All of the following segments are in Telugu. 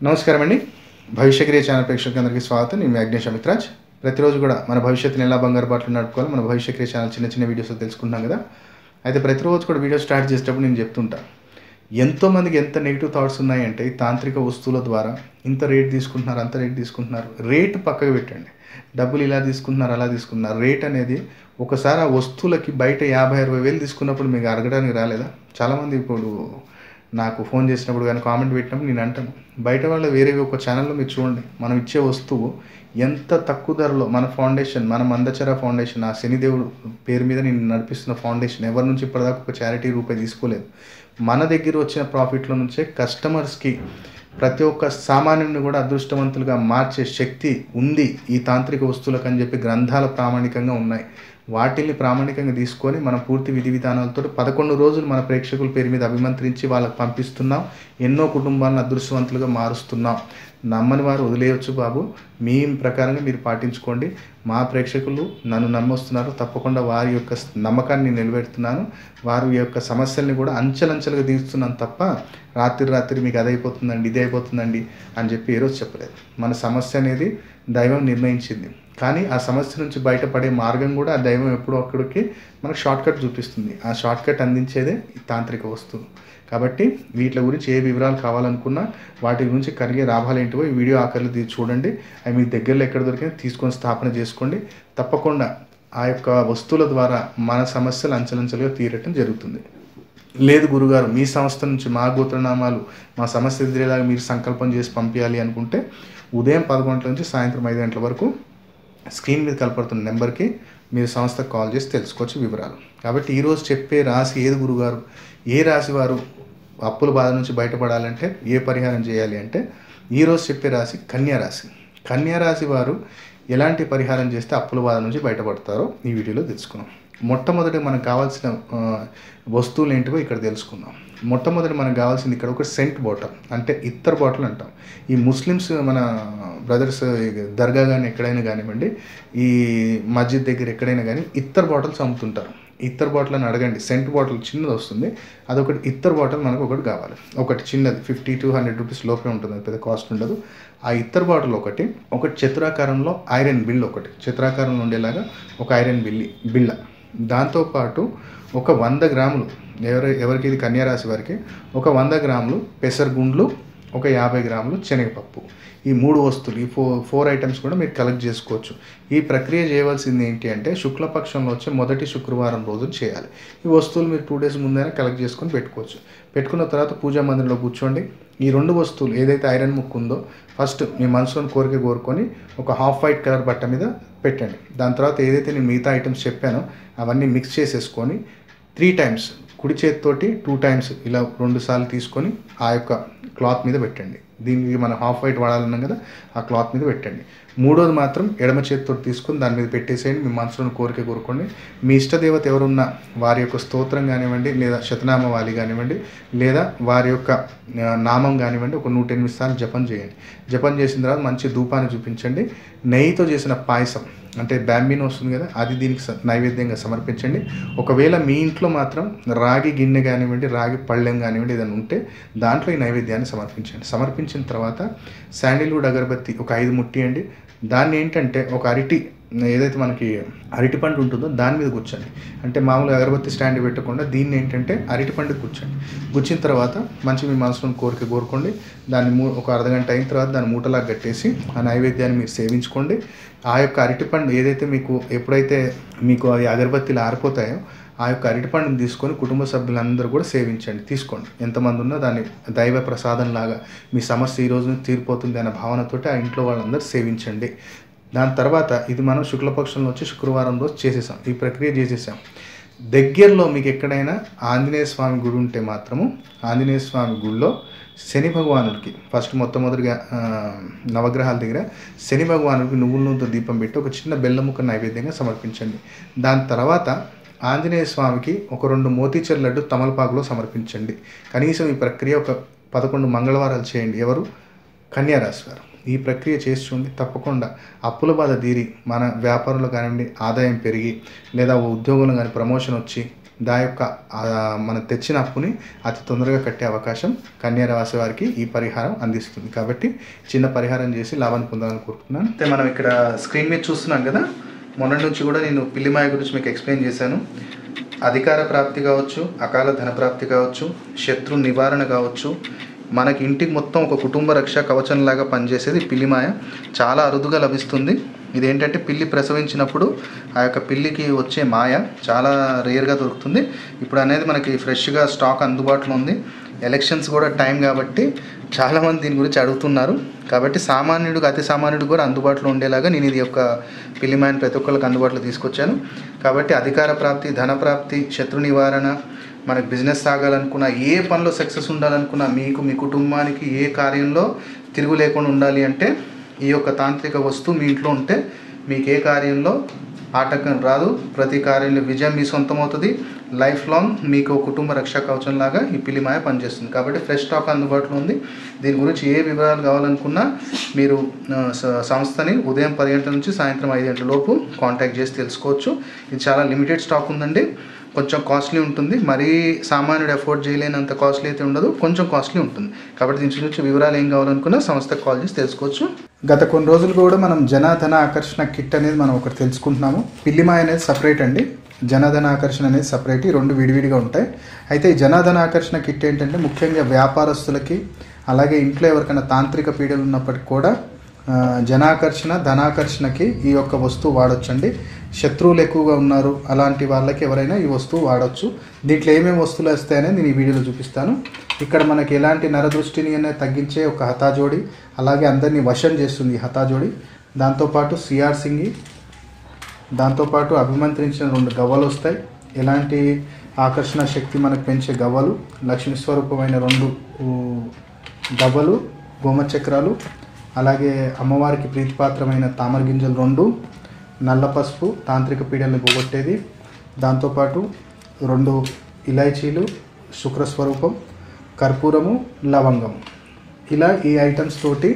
నమస్కారం అండి. భవిష్యక్రియ ఛానల్ ప్రేక్షకులందరికీ స్వాగతం. నేను మీ అగ్నేష్ అమిత్రాజ్. ప్రతిరోజు కూడా మన భవిష్యత్తుని ఎలా బంగారు బాటలో నడుపుకోవాలో మన భవిష్యక్రియ ఛానల్ చిన్న చిన్న వీడియోస్ తెలుసుకుంటున్నాం కదా. అయితే ప్రతిరోజు కూడా వీడియో స్టార్ట్ చేసేటప్పుడు నేను చెప్తుంటా, ఎంతోమందికి ఎంత నెగిటివ్ థాట్స్ ఉన్నాయంటే ఈ తాంత్రిక వస్తువుల ద్వారా ఇంత రేట్ తీసుకుంటున్నారు, అంత రేట్ తీసుకుంటున్నారు. రేటు పక్కకు పెట్టండి, డబ్బులు ఇలా తీసుకుంటున్నారు, అలా తీసుకుంటున్నారు. రేట్ అనేది ఒకసారి ఆ వస్తువులకి బయట 50-60 వేలు తీసుకున్నప్పుడు మీకు అడగడానికి రాలేదా? చాలామంది ఇప్పుడు నాకు ఫోన్ చేసినప్పుడు కానీ కామెంట్ పెట్టినప్పుడు నేను అంటాను, బయట వాళ్ళ వేరే ఒక ఛానల్లో మీరు చూడండి, మనం ఇచ్చే వస్తువు ఎంత తక్కువ ధరలో మన ఫౌండేషన్, మన మందచర ఫౌండేషన్, ఆ శనిదేవుడు పేరు మీద నేను నడిపిస్తున్న ఫౌండేషన్ ఎవరి నుంచి ఇప్పటిదాకా ఒక చారిటీ రూపాయి తీసుకోలేదు. మన దగ్గర వచ్చిన ప్రాఫిట్లో నుంచే కస్టమర్స్కి ప్రతి ఒక్క సామాన్యుని కూడా అదృష్టవంతులుగా మార్చే శక్తి ఉంది ఈ తాంత్రిక వస్తువులకు అని చెప్పి గ్రంథాలు ప్రామాణికంగా ఉన్నాయి. వాటిని ప్రామాణికంగా తీసుకొని మనం పూర్తి విధి విధానాలతో 11 రోజులు మన ప్రేక్షకుల పేరు మీద అభిమంత్రించి వాళ్ళకి పంపిస్తున్నాం. ఎన్నో కుటుంబాలను అదృష్టవంతులుగా మారుస్తున్నాం. నమ్మని వారు వదిలేయచ్చు బాబు, మీ ప్రకారంగా మీరు పాటించుకోండి. మా ప్రేక్షకులు నన్ను నమ్మొస్తున్నారు, తప్పకుండా వారి యొక్క నమ్మకాన్ని నిలబెడుతున్నాను. వారి యొక్క సమస్యల్ని కూడా అంచెలంచెలుగా తీస్తున్నాను తప్ప రాత్రి మీకు అది అయిపోతుందండి, ఇది అయిపోతుందండి అని చెప్పి ఏ రోజు చెప్పలేదు. మన సమస్య అనేది దైవం నిర్ణయించింది, కానీ ఆ సమస్య నుంచి బయటపడే మార్గం కూడా ఆ దైవం ఎప్పుడో అక్కడికి మనకు షార్ట్కట్ చూపిస్తుంది. ఆ షార్ట్కట్ అందించేదే ఈ తాంత్రిక వస్తువు. కాబట్టి వీటి గురించి ఏ వివరాలు కావాలనుకున్నా, వాటి గురించి కలిగే లాభాలు ఏంటివో ఈ వీడియో ఆఖరిలో చూడండి. అవి మీ దగ్గరలో ఎక్కడ దొరికినా తీసుకొని స్థాపన చేసుకోండి. తప్పకుండా ఆ యొక్క వస్తువుల ద్వారా మన సమస్యలు అంచెలంచెలుగా తీరటం జరుగుతుంది. లేదు గురుగారు, మీ సంస్థ నుంచి మా గోత్రనామాలు మా సమస్య ఎదురేలాగా మీరు సంకల్పం చేసి పంపించాలి అనుకుంటే ఉదయం 11 గంటల నుంచి సాయంత్రం 5 గంటల వరకు స్క్రీన్ మీద కనపడుతున్న నెంబర్కి మీరు సంస్థకు కాల్ చేసి తెలుసుకోవచ్చు వివరాలు. కాబట్టి ఈరోజు చెప్పే రాశి ఏది గురుగారు? ఏ రాశి వారు అప్పుల బాధ నుంచి బయటపడాలంటే ఏ పరిహారం చేయాలి అంటే, ఈరోజు చెప్పే రాశి కన్యారాశి. కన్యారాశి వారు ఎలాంటి పరిహారం చేస్తే అప్పుల బాధ నుంచి బయటపడతారో ఈ వీడియోలో తెలుసుకున్నాం. మొట్టమొదటి మనకు కావాల్సిన వస్తువులు ఏంటివో ఇక్కడ తెలుసుకుందాం. మొట్టమొదటి మనకు కావాల్సింది ఇక్కడ ఒక సెంట్ బాటిల్, అంటే ఇత్తర్ బాటిల్ అంటాం. ఈ ముస్లిమ్స్ మన బ్రదర్స్ దర్గా కానీ ఎక్కడైనా కానివ్వండి, ఈ మస్జిద్ దగ్గర ఎక్కడైనా కానీ ఇత్తర్ బాటిల్స్ అమ్ముతుంటారు. ఇత్తర్ బాటిల్ అని అడగండి, సెంట్ బాటిల్ చిన్నది వస్తుంది. అదొకటి ఇత్తర్ బాటిల్ మనకు ఒకటి కావాలి. ఒకటి చిన్నది 50 to 100 రూపీస్ లోపే ఉంటుంది, అది పెద్ద కాస్ట్ ఉండదు. ఆ ఇత్తర్ బాటిల్ ఒకటి చతురాకారంలో ఐరన్ బిల్, ఒకటి చతురాకారంలో ఉండేలాగా ఒక ఐరన్ బిళ్ళ. దాంతోపాటు ఒక 100 గ్రాములు, ఎవరికి ఇది కన్యారాశి వారికి, ఒక 100 గ్రాములు పెసరగుండ్లు, ఒక 50 గ్రాములు శనగపప్పు. ఈ 3 వస్తువులు, ఈ 4 ఐటమ్స్ కూడా మీరు కలెక్ట్ చేసుకోవచ్చు. ఈ ప్రక్రియ చేయవలసింది ఏంటి అంటే, శుక్లపక్షంలో వచ్చే మొదటి శుక్రవారం రోజు చేయాలి. ఈ వస్తువులు మీరు 2 days ముందైనా కలెక్ట్ చేసుకొని పెట్టుకోవచ్చు. పెట్టుకున్న తర్వాత పూజా మందిరంలో కూర్చోండి. ఈ 2 వస్తువులు ఏదైతే ఐరన్ ముక్కు ఉందో ఫస్ట్ మీ మనసులోని కోరుకొని ఒక హాఫ్ వైట్ కలర్ బట్ట మీద పెట్టండి. దాని తర్వాత ఏదైతే నేను మిగతా ఐటమ్స్ చెప్పానో అవన్నీ మిక్స్ చేసేసుకొని 3 times కుడి చేతితోటి 2 times ఇలా 2 సార్లు తీసుకొని ఆ యొక్క క్లాత్ మీద పెట్టండి. దీనికి మనం హాఫ్ వైట్ వాడాలన్నాం కదా, ఆ క్లాత్ మీద పెట్టండి. మూడోది మాత్రం ఎడమ చేతితో తీసుకొని దాని మీద పెట్టేసేయండి. మీ మనసులోని కోరుకోండి. మీ ఇష్టదేవత ఎవరున్నా వారి యొక్క స్తోత్రం కానివ్వండి, లేదా శతనామవాలి కానివ్వండి, లేదా వారి యొక్క నామం కానివ్వండి, ఒక 108 సార్లు జపం చేయండి. జపం చేసిన తర్వాత మంచి ధూపాన్ని చూపించండి. నెయ్యితో చేసిన పాయసం, అంటే బ్యాంబినో వస్తుంది కదా, అది దీనికి నైవేద్యంగా సమర్పించండి. ఒకవేళ మీ ఇంట్లో మాత్రం రాగి గిన్నె కానివ్వండి, రాగి పళ్ళెం కానివ్వండి ఏదైనా ఉంటే దాంట్లో ఈ నైవేద్యాన్ని సమర్పించండి. సమర్పించిన తర్వాత శాండిల్వుడ్ అగరబత్తి ఒక 5 ముట్టియండి. దాన్ని ఏంటంటే ఒక ఏదైతే మనకి అరటిపండు ఉంటుందో దాని మీద కూర్చోండి. అంటే మామూలుగా అగరబత్తి స్టాండ్ పెట్టకుండా దీన్ని ఏంటంటే అరటిపండుకి కూర్చోండి. కూర్చిన తర్వాత మంచి మీ మనసులో కోరుకోండి. దాన్ని ఒక అర్ధగంట అయిన తర్వాత దాన్ని మూటలాగా కట్టేసి ఆ నైవేద్యాన్ని మీరు సేవించుకోండి. ఆ యొక్క అరటిపండు ఏదైతే ఎప్పుడైతే మీకు అవి అగరబత్తిలు ఆరిపోతాయో ఆ యొక్క అరటిపండుని తీసుకొని కుటుంబ సభ్యులందరూ కూడా సేవించండి. తీసుకోండి, ఎంతమంది ఉన్నా దాన్ని దైవ ప్రసాదంలాగా మీ సమస్య ఈ రోజు తీరిపోతుంది అనే భావనతోటి ఆ ఇంట్లో వాళ్ళందరూ సేవించండి. దాని తర్వాత ఇది మనం శుక్లపక్షంలో వచ్చి శుక్రవారం రోజు చేసేసాం, ఈ ప్రక్రియ చేసేసాం. దగ్గరలో మీకు ఎక్కడైనా ఆంజనేయ స్వామి గుడి ఉంటే మాత్రము ఆంజనేయ స్వామి గుడిలో శని భగవానుడికి ఫస్ట్ మొట్టమొదటిగా నవగ్రహాల దగ్గర శని భగవానుడికి నువ్వుల నూనెతో దీపం పెట్టి ఒక చిన్న బెల్లం ముక్క నైవేద్యంగా సమర్పించండి. దాని తర్వాత ఆంజనేయ స్వామికి ఒక 2 మోతీచూర్ లడ్డు తమలపాకులో సమర్పించండి. కనీసం ఈ ప్రక్రియ ఒక 11 మంగళవారాలు చేయండి. ఎవరు? కన్యారాశి వారు ఈ ప్రక్రియ చేసి చూడండి. తప్పకుండా అప్పుల బాధ తీరి మన వ్యాపారంలో కానివ్వండి ఆదాయం పెరిగి, లేదా ఉద్యోగంలో కానీ ప్రమోషన్ వచ్చి మనం తెచ్చిన అప్పుని అతి తొందరగా కట్టే అవకాశం కన్యా రాశి వారికి ఈ పరిహారం అందిస్తుంది. కాబట్టి చిన్న పరిహారం చేసి లాభాన్ని పొందాలని కోరుకుంటున్నాను. అయితే మనం ఇక్కడ స్క్రీన్ మీద చూస్తున్నాం కదా, మొన్నటి నుంచి కూడా నేను పిల్లిమాయ గురించి మీకు ఎక్స్ప్లెయిన్ చేశాను. అధికార ప్రాప్తి కావచ్చు, అకాల ధన ప్రాప్తి కావచ్చు, శత్రు నివారణ కావచ్చు, మనకి ఇంటికి మొత్తం ఒక కుటుంబ రక్ష కవచంలాగా పనిచేసేది పిల్లిమాయ. చాలా అరుదుగా లభిస్తుంది. ఇదేంటంటే పిల్లి ప్రసవించినప్పుడు ఆ యొక్క పిల్లికి వచ్చే మాయ చాలా రేర్గా దొరుకుతుంది. ఇప్పుడు అనేది మనకి ఫ్రెష్గా స్టాక్ అందుబాటులో ఉంది. ఎలక్షన్స్ కూడా టైం కాబట్టి చాలామంది దీని గురించి అడుగుతున్నారు. కాబట్టి అతి సామాన్యుడు కూడా అందుబాటులో ఉండేలాగా నేను ఇది యొక్క పిల్లిమాయని ప్రతి ఒక్కరికి అందుబాటులో తీసుకొచ్చాను. కాబట్టి అధికార ప్రాప్తి, ధన ప్రాప్తి, శత్రు నివారణ, మనకు బిజినెస్ సాగాలనుకున్నా, ఏ పనిలో సక్సెస్ ఉండాలనుకున్నా, మీకు మీ కుటుంబానికి ఏ కార్యంలో తిరుగు లేకుండా ఉండాలి అంటే ఈ యొక్క తాంత్రిక వస్తువు మీ ఇంట్లో ఉంటే మీకు ఏ కార్యంలో ఆటంకం రాదు. ప్రతి కార్యంలో విజయం మీ సొంతమవుతుంది. లైఫ్ లాంగ్ మీకు కుటుంబ రక్షా కవచంలాగా ఈ పిల్లిమాయ పనిచేస్తుంది. కాబట్టి ఫ్రెష్ స్టాక్ అందుబాటులో ఉంది. దీని గురించి ఏ వివరాలు కావాలనుకున్నా మీరు సంస్థని ఉదయం 10 గంటల నుంచి సాయంత్రం 5 గంటల లోపు కాంటాక్ట్ చేసి తెలుసుకోవచ్చు. ఇది చాలా లిమిటెడ్ స్టాక్ ఉందండి. కొంచెం కాస్ట్లీ ఉంటుంది. మరీ సామాన్యుడు అఫోర్డ్ చేయలేనంత కాస్ట్లీ అయితే ఉండదు, కొంచెం కాస్ట్లీ ఉంటుంది. కాబట్టి దీని గురించి వివరాలు ఏం కావాలనుకున్నా సంస్థకు కాల్ చేసి తెలుసుకోవచ్చు. గత కొన్ని రోజులు కూడా మనం జనధన ఆకర్షణ కిట్ అనేది మనం ఒకటి తెలుసుకుంటున్నాము. పిల్లిమాయ అనేది సపరేట్ అండి, జనధన ఆకర్షణ అనేది సపరేట్. ఈ రెండు విడివిడిగా ఉంటాయి. అయితే ఈ జనధన ఆకర్షణ కిట్ ఏంటంటే ముఖ్యంగా వ్యాపారస్తులకి, అలాగే ఇంట్లో ఎవరికైనా తాంత్రిక పీడలు ఉన్నప్పటికీ కూడా జనాకర్షణ, ధనాకర్షణకి ఈ యొక్క వస్తువు వాడొచ్చండి. శత్రువులు ఎక్కువగా ఉన్నారు అలాంటి వాళ్ళకి ఎవరైనా ఈ వస్తువు వాడచ్చు. దీంట్లో ఏమేమి వస్తువులు వస్తాయనేది నేను ఈ వీడియోలో చూపిస్తాను. ఇక్కడ మనకి ఎలాంటి నరదృష్టిని అనేది తగ్గించే ఒక హతాజోడి, అలాగే అందరినీ వశం చేస్తుంది ఈ హతాజోడి. దాంతోపాటు సిఆర్ సింగి, దాంతోపాటు అభిమంత్రించిన 2 గవ్వలు వస్తాయి. ఎలాంటి ఆకర్షణ శక్తి మనకు పెంచే గవ్వలు, లక్ష్మీ స్వరూపమైన 2 గవ్వలు, గోమచక్రాలు, అలాగే అమ్మవారికి ప్రీతిపాత్రమైన తామర గింజలు 2, నల్ల పసుపు తాంత్రిక పీడలను పోగొట్టేది, దాంతోపాటు 2 ఇలాచీలు, శుక్రస్వరూపం, కర్పూరము, లవంగం. ఇలా ఈ ఐటమ్స్ తోటి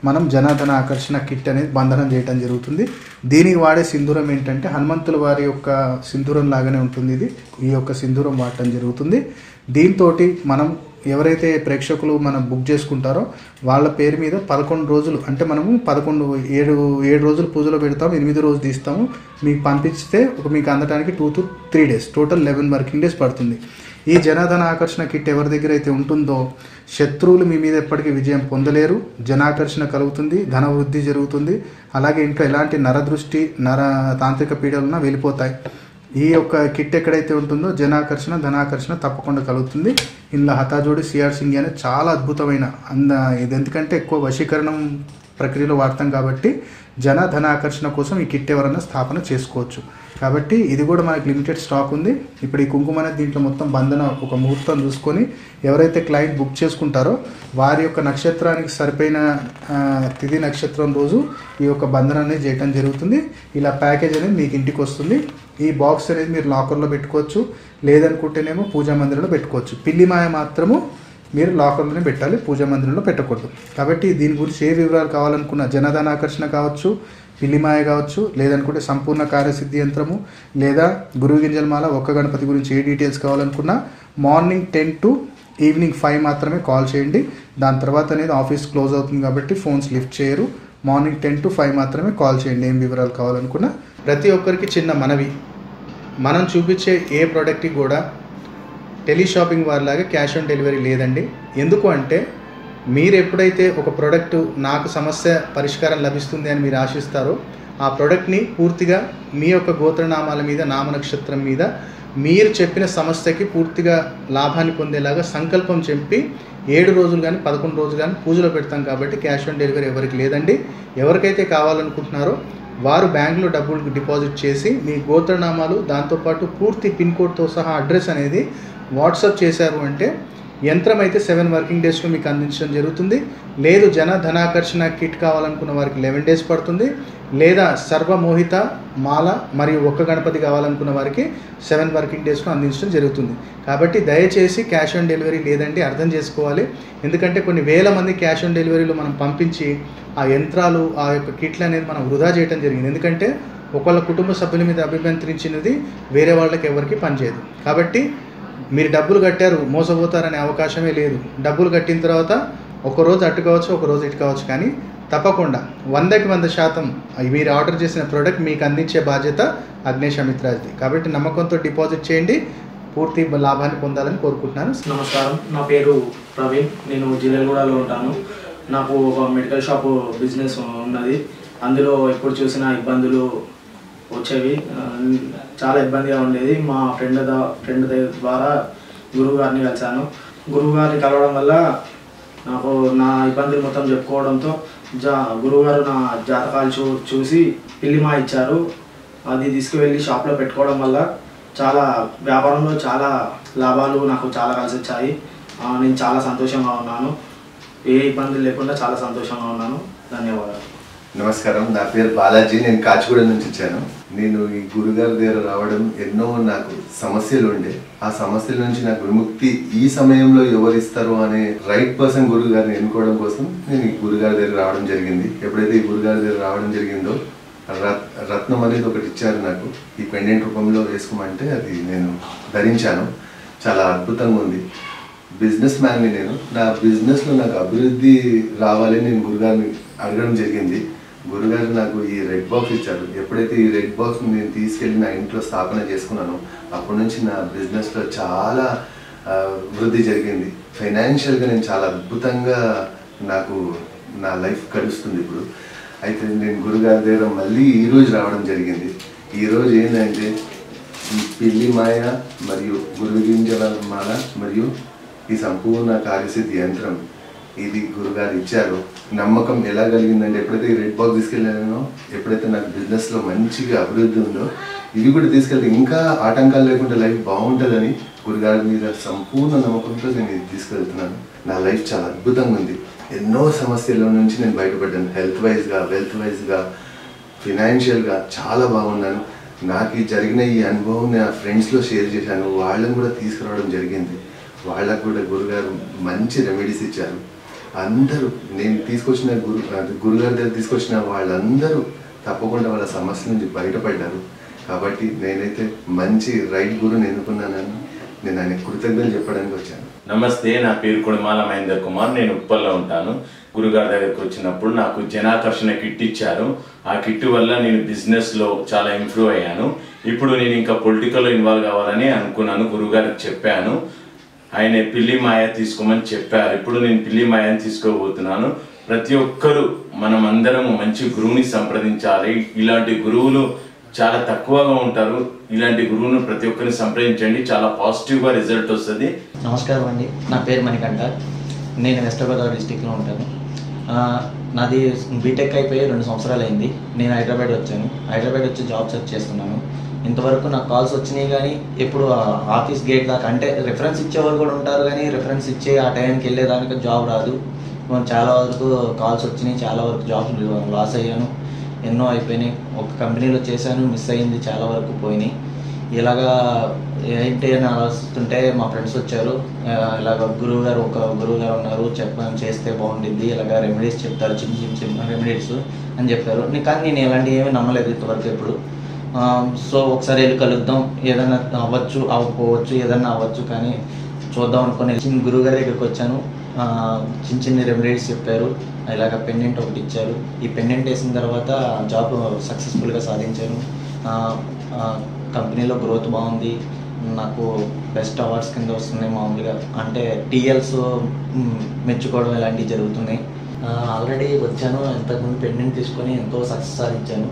మనం జనధన ఆకర్షణ కిట్ అనేది బంధనం చేయడం జరుగుతుంది. దీనికి వాడే సింధూరం ఏంటంటే హనుమంతుల వారి యొక్క సింధూరం లాగానే ఉంటుంది. ఈ యొక్క సింధూరం వాడటం జరుగుతుంది. దీంతో మనం ఎవరైతే ప్రేక్షకులు మనం బుక్ చేసుకుంటారో వాళ్ళ పేరు మీద 11 రోజులు, అంటే మనము 7 రోజులు పూజలో పెడతాము, 8 రోజులు తీస్తాము. మీకు పంపిస్తే మీకు అందడానికి 2 to 3 days, total 11 working days పడుతుంది. ఈ జనధన ఆకర్షణ కిట్ ఎవరి దగ్గర అయితే ఉంటుందో శత్రువులు మీ మీద ఎప్పటికీ విజయం పొందలేరు. జనాకర్షణ కలుగుతుంది, ధన వృద్ధి జరుగుతుంది. అలాగే ఇంకా ఎలాంటి నరదృష్టి, తాంత్రిక పీడలున్నా వెళ్ళిపోతాయి. ఈ యొక్క కిట్ ఎక్కడైతే ఉంటుందో జనాకర్షణ, ధనాకర్షణ తప్పకుండా కలుగుతుంది. ఇందులో హతాజోడి, సిఆర్ సింగి అనేది చాలా అద్భుతమైన ఇది ఎందుకంటే ఎక్కువ వశీకరణం ప్రక్రియలో వాడతాం కాబట్టి ధనాకర్షణ కోసం ఈ కిట్ ఎవరైనా స్థాపన చేసుకోవచ్చు. కాబట్టి ఇది కూడా మనకి లిమిటెడ్ స్టాక్ ఉంది. ఇప్పుడు ఈ కుంకుమ అనేది దీంట్లో మొత్తం బంధన ఒక ముహూర్తం చూసుకొని ఎవరైతే క్లయింట్ బుక్ చేసుకుంటారో వారి యొక్క నక్షత్రానికి సరిపోయిన తిథి నక్షత్రం రోజు ఈ యొక్క బంధన అనేది చేయడం జరుగుతుంది. ఇలా ప్యాకేజ్ అనేది మీకు ఇంటికి వస్తుంది. ఈ బాక్స్ అనేది మీరు లాకర్లో పెట్టుకోవచ్చు, లేదనుకుంటేనేమో పూజా మందిరంలో పెట్టుకోవచ్చు. పిల్లిమాయ మాత్రము మీరు లాకర్లోనే పెట్టాలి, పూజా మందిరంలో పెట్టకూడదు. కాబట్టి దీని గురించి ఏ వివరాలు కావాలనుకున్న జనధన ఆకర్షణ కావచ్చు, పిల్లిమాయ కావచ్చు, లేదనుకుంటే సంపూర్ణ కార్యసిద్ధి యంత్రము, లేదా గురువు గింజలమాల, ఒక్క గణపతి గురించి ఏ డీటెయిల్స్ కావాలనుకున్నా మార్నింగ్ 10 to ఈవినింగ్ 5 మాత్రమే కాల్ చేయండి. దాని తర్వాత అనేది ఆఫీస్ క్లోజ్ అవుతుంది కాబట్టి ఫోన్స్ లిఫ్ట్ చేయరు. మార్నింగ్ 10 to 5 మాత్రమే కాల్ చేయండి ఏం వివరాలు కావాలనుకున్నా. ప్రతి ఒక్కరికి చిన్న మనవి, మనం చూపించే ఏ ప్రోడక్ట్కి కూడా టెలిషాపింగ్ వారిలాగా క్యాష్ ఆన్ డెలివరీ లేదండి. ఎందుకు అంటే మీరు ఎప్పుడైతే ఒక ప్రోడక్ట్ నాకు సమస్య పరిష్కారం లభిస్తుంది అని మీరు ఆశిస్తారో ఆ ప్రోడక్ట్ని పూర్తిగా మీ యొక్క గోత్రనామాల మీద, నామ నక్షత్రం మీద మీరు చెప్పిన సమస్యకి పూర్తిగా లాభాన్ని పొందేలాగా సంకల్పం చెప్పి 7 రోజులు కానీ 11 రోజులు కానీ పూజలో పెడతాం కాబట్టి క్యాష్ ఆన్ డెలివరీ ఎవరికి లేదండి. ఎవరికైతే కావాలనుకుంటున్నారో వారు బ్యాంకులో డబ్బులు డిపాజిట్ చేసి మీ గోత్రనామాలు, దాంతోపాటు పూర్తి పిన్ కోడ్తో సహా అడ్రస్ అనేది వాట్సాప్ చేశారు అంటే యంత్రం అయితే 7 వర్కింగ్ డేస్లో మీకు అందించడం జరుగుతుంది. లేదు ధనాకర్షణ కిట్ కావాలనుకున్న వారికి 11 days పడుతుంది. లేదా సర్వమోహిత మాల మరియు ఒక్క గణపతి కావాలనుకున్న వారికి 7 వర్కింగ్ డేస్లో అందించడం జరుగుతుంది. కాబట్టి దయచేసి క్యాష్ ఆన్ డెలివరీ లేదండి, అర్థం చేసుకోవాలి. ఎందుకంటే కొన్ని వేల మంది క్యాష్ ఆన్ డెలివరీలో మనం పంపించి ఆ యంత్రాలు, ఆ యొక్క కిట్లు అనేది మనం వృధా చేయడం జరిగింది. ఎందుకంటే ఒకళ్ళ కుటుంబ సభ్యుల మీద అభిమంత్రించినది వేరే వాళ్ళకి ఎవరికి పనిచేయదు. కాబట్టి మీరు డబ్బులు కట్టారు, మోసపోతారనే అవకాశమే లేదు. డబ్బులు కట్టిన తర్వాత ఒకరోజు అటు కావచ్చు, ఒకరోజు ఇటు కావచ్చు, కానీ తప్పకుండా 100కి 100% మీరు ఆర్డర్ చేసిన ప్రోడక్ట్ మీకు అందించే బాధ్యత అగ్నేష్ అమిత్రాజ్ది. కాబట్టి నమ్మకంతో డిపాజిట్ చేయండి, పూర్తి లాభాన్ని పొందాలని కోరుకుంటున్నాను. నమస్కారం, నా పేరు ప్రవీణ్. నేను జిల్లెలగూడలో ఉంటాను. నాకు ఒక మెడికల్ షాపు బిజినెస్ ఉన్నది. అందులో ఎప్పుడు చూసినా ఇబ్బందులు వచ్చేవి, చాలా ఇబ్బందిగా ఉండేది. మా ఫ్రెండ్ ద్వారా గురువు గారిని కలిశాను. గురువు గారిని కలవడం వల్ల నాకు నా ఇబ్బందులు మొత్తం చెప్పుకోవడంతో గురువుగారు నా జాతకాలు చూసి పిల్లిమా ఇచ్చారు. అది తీసుకువెళ్ళి షాప్లో పెట్టుకోవడం వల్ల చాలా వ్యాపారంలో చాలా లాభాలు నాకు చాలా కలిసి వచ్చాయి. నేను చాలా సంతోషంగా ఉన్నాను. ఏ ఇబ్బందులు లేకుండా చాలా సంతోషంగా ఉన్నాను. ధన్యవాదాలు. నమస్కారం, నా పేరు బాలాజీ. నేను కాచిగూడ నుంచి వచ్చాను. నేను ఈ గురుగారి దగ్గర రావడం ఎన్నో నాకు సమస్యలు ఉండే, ఆ సమస్యల నుంచి నాకు విముక్తి ఈ సమయంలో ఎవరు ఇస్తారు అనే రైట్ పర్సన్ గురుగారిని ఎన్నుకోవడం కోసం నేను ఈ గురుగారి దగ్గర రావడం జరిగింది. ఎప్పుడైతే ఈ గురుగారి దగ్గర రావడం జరిగిందో రత్నం అనేది ఒకటి ఇచ్చారు నాకు, ఈ పెండెంట్ రూపంలో వేసుకోమంటే అది నేను ధరించాను. చాలా అద్భుతంగా ఉంది. బిజినెస్ మ్యాన్ని నేను, నా బిజినెస్లో నాకు అభివృద్ధి రావాలని నేను గురుగారిని అడగడం జరిగింది. గురుగారు నాకు ఈ రెడ్ బాక్స్ ఇచ్చారు. ఎప్పుడైతే ఈ రెడ్ బాక్స్ నేను తీసుకెళ్ళి నా ఇంట్లో స్థాపన చేసుకున్నానో అప్పటి నుంచి నా బిజినెస్లో చాలా వృద్ధి జరిగింది. ఫైనాన్షియల్గా నేను చాలా అద్భుతంగా నాకు నా లైఫ్ గడుస్తుంది ఇప్పుడు. అయితే నేను గురుగారి దగ్గర మళ్ళీ ఈరోజు రావడం జరిగింది. ఈరోజు ఏంటంటే ఈ పిల్లి మాయ మరియు గురుగింజల మాల మరియు ఈ సంపూర్ణ కార్యసిద్ధి యంత్రం ఇది గురుగారు ఇచ్చారు. నమ్మకం ఎలా కలిగిందంటే ఎప్పుడైతే ఈ రెడ్ బాక్స్ తీసుకెళ్ళానో, ఎప్పుడైతే నాకు బిజినెస్లో మంచిగా అభివృద్ధి ఉందో, ఇవి కూడా తీసుకెళ్తే ఇంకా ఆటంకాలు లేకుండా లైఫ్ బాగుంటుందని గురుగారి మీద సంపూర్ణ నమ్మకంతో నేను ఇది తీసుకెళ్తున్నాను. నా లైఫ్ చాలా అద్భుతంగా ఉంది. ఎన్నో సమస్యల నుంచి నేను బయటపడ్డాను. హెల్త్ వైజ్గా, వెల్త్ వైజ్గా, ఫినాన్షియల్గా చాలా బాగున్నాను. నాకు ఈ జరిగిన ఈ అనుభవం నా ఫ్రెండ్స్లో షేర్ చేశాను. వాళ్ళని కూడా తీసుకురావడం జరిగింది. వాళ్ళకు కూడా గురుగారు మంచి రెమెడీస్ ఇచ్చారు. అందరూ నేను తీసుకొచ్చిన గురుగారి దగ్గర తీసుకొచ్చిన వాళ్ళందరూ తప్పకుండా వాళ్ళ సమస్య నుంచి బయటపడ్డారు. కాబట్టి నేనైతే మంచి రైట్ గురుని ఎన్నుకున్నానని నేను ఆయన కృతజ్ఞతలు చెప్పడానికి వచ్చాను. నమస్తే, నా పేరు కొడిమాల మహేందర్ కుమార్. నేను ఉప్పల్లో ఉంటాను. గురుగారి దగ్గరకు వచ్చినప్పుడు నాకు జనాకర్షణ కిట్ ఇచ్చారు. ఆ కిట్ వల్ల నేను బిజినెస్లో చాలా ఇంప్రూవ్ అయ్యాను. ఇప్పుడు నేను ఇంకా పొలిటికల్లో ఇన్వాల్వ్ కావాలని అనుకున్నాను. గురుగారికి చెప్పాను. ఆయన పిల్లి మాయ తీసుకోమని చెప్పారు. ఇప్పుడు నేను పిల్లి మాయని తీసుకోబోతున్నాను. ప్రతి ఒక్కరూ మనం అందరం మంచి గురువుని సంప్రదించాలి. ఇలాంటి గురువులు చాలా తక్కువగా ఉంటారు. ఇలాంటి గురువును ప్రతి ఒక్కరిని సంప్రదించండి, చాలా పాజిటివ్గా రిజల్ట్ వస్తుంది. నమస్కారం అండి, నా పేరు మణికంఠ. నేను వెస్ట్ గోదావరి డిస్టిక్లో ఉంటాను. నాది బీటెక్ అయిపోయి 2 సంవత్సరాలు అయింది. నేను హైదరాబాద్ వచ్చాను. హైదరాబాద్ వచ్చి జాబ్ సెర్చ్ చేస్తున్నాను. ఇంతవరకు నాకు కాల్స్ వచ్చినాయి, కానీ ఎప్పుడు ఆఫీస్ గేట్ దాకా, అంటే రిఫరెన్స్ ఇచ్చేవాళ్ళు కూడా ఉంటారు, కానీ రిఫరెన్స్ ఇచ్చే ఆ టైంకి వెళ్ళేదానికి జాబ్ రాదు. చాలా వరకు కాల్స్ వచ్చినాయి, చాలా వరకు జాబ్స్ లాస్ అయ్యాను. ఎన్నో అయిపోయినాయి. ఒక కంపెనీలో చేశాను, మిస్ అయింది, చాలా వరకు పోయినాయి. ఇలాగా ఏంటి అని ఆలోచిస్తుంటే మా ఫ్రెండ్స్ వచ్చారు. ఇలాగ ఒక గురువు గారు ఉన్నారు, చేస్తే బాగుంటుంది, ఇలాగ రెమెడీస్ చెప్తారు, చిన్న రెమెడీస్ అని చెప్పారు. కానీ నేను ఇలాంటివి ఏమీ నమ్మలేదు ఇంతవరకు ఎప్పుడు. సో ఒకసారి వెళ్ళి కలుద్దాం, ఏదైనా అవ్వచ్చు అవ్వకపోవచ్చు, ఏదైనా అవ్వచ్చు, కానీ చూద్దాం అనుకుని గురువుగారి దగ్గరికి వచ్చాను. చిన్న రెమెడీస్ చెప్పారు. ఇలాగ పెండెంట్ ఒకటి ఇచ్చారు. ఈ పెండెంట్ వేసిన తర్వాత జాబ్ సక్సెస్ఫుల్గా సాధించాను. కంపెనీలో గ్రోత్ బాగుంది. నాకు బెస్ట్ అవార్డ్స్ కింద వస్తున్నాయి. మామూలుగా అంటే టీఎల్స్ మెచ్చుకోవడం ఇలాంటివి జరుగుతున్నాయి. ఆల్రెడీ వచ్చాను, ఇంతకుముందు పెండెంట్ తీసుకొని ఎంతో సక్సెస్ సాధించాను.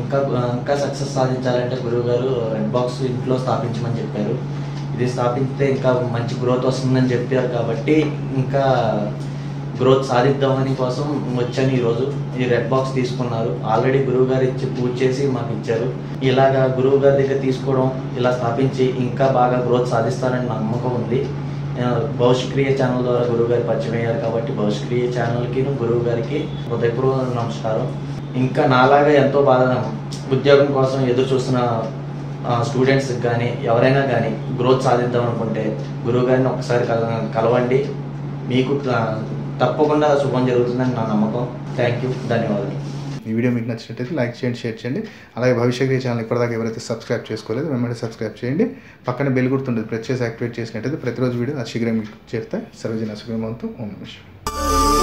ఇంకా సక్సెస్ సాధించాలంటే గురువుగారు రెడ్ బాక్స్ ఇంట్లో స్థాపించమని చెప్పారు. ఇది స్థాపిస్తే ఇంకా మంచి గ్రోత్ వస్తుందని చెప్పారు. కాబట్టి ఇంకా గ్రోత్ సాధిద్దామని కోసం వచ్చాను ఈరోజు. ఈ రెడ్ బాక్స్ తీసుకున్నారు. ఆల్రెడీ గురువుగారు ఇచ్చి పూజ చేసి మాకు ఇచ్చారు. ఇలాగా గురువుగారి దగ్గర తీసుకోవడం, ఇలా స్థాపించి ఇంకా బాగా గ్రోత్ సాధిస్తారని నమ్మకం ఉంది. భవిష్క్రియ ఛానల్ ద్వారా గురువుగారు పరిచయం అయ్యారు. కాబట్టి భవిష్క్రియ ఛానల్కి గురువుగారికి హృదయపూర్వక నమస్కారం. ఇంకా నాలాగా ఎంతో బాధ ఉద్యోగం కోసం ఎదురు చూస్తున్న స్టూడెంట్స్కి కానీ ఎవరైనా కానీ గ్రోత్ సాధిద్దాం అనుకుంటే గురువుగారిని ఒకసారి కలవండి. మీకు తప్పకుండా శుభం జరుగుతుందని నా నమ్మకం. థ్యాంక్ యూ, ధన్యవాదాలు. ఈ వీడియో మీకు నచ్చినట్టయితే లైక్ చేయండి, షేర్ చేయండి. అలాగే భవిష్యక్రియ ఛానల్ ఇప్పటిదాకా ఎవరైతే సబ్స్క్రైబ్ చేసుకోలేదు వెంటనే సబ్స్క్రైబ్ చేయండి. పక్కన బెల్ గుర్తుంటుంది, ప్రెస్ చేసి యాక్టివేట్ చేసినట్టయితే ప్రతిరోజు వీడియో శీఘ్రం మీకు చేరుతాయి. సర్వజన సుఖమంతో ఓం నమః శివాయ.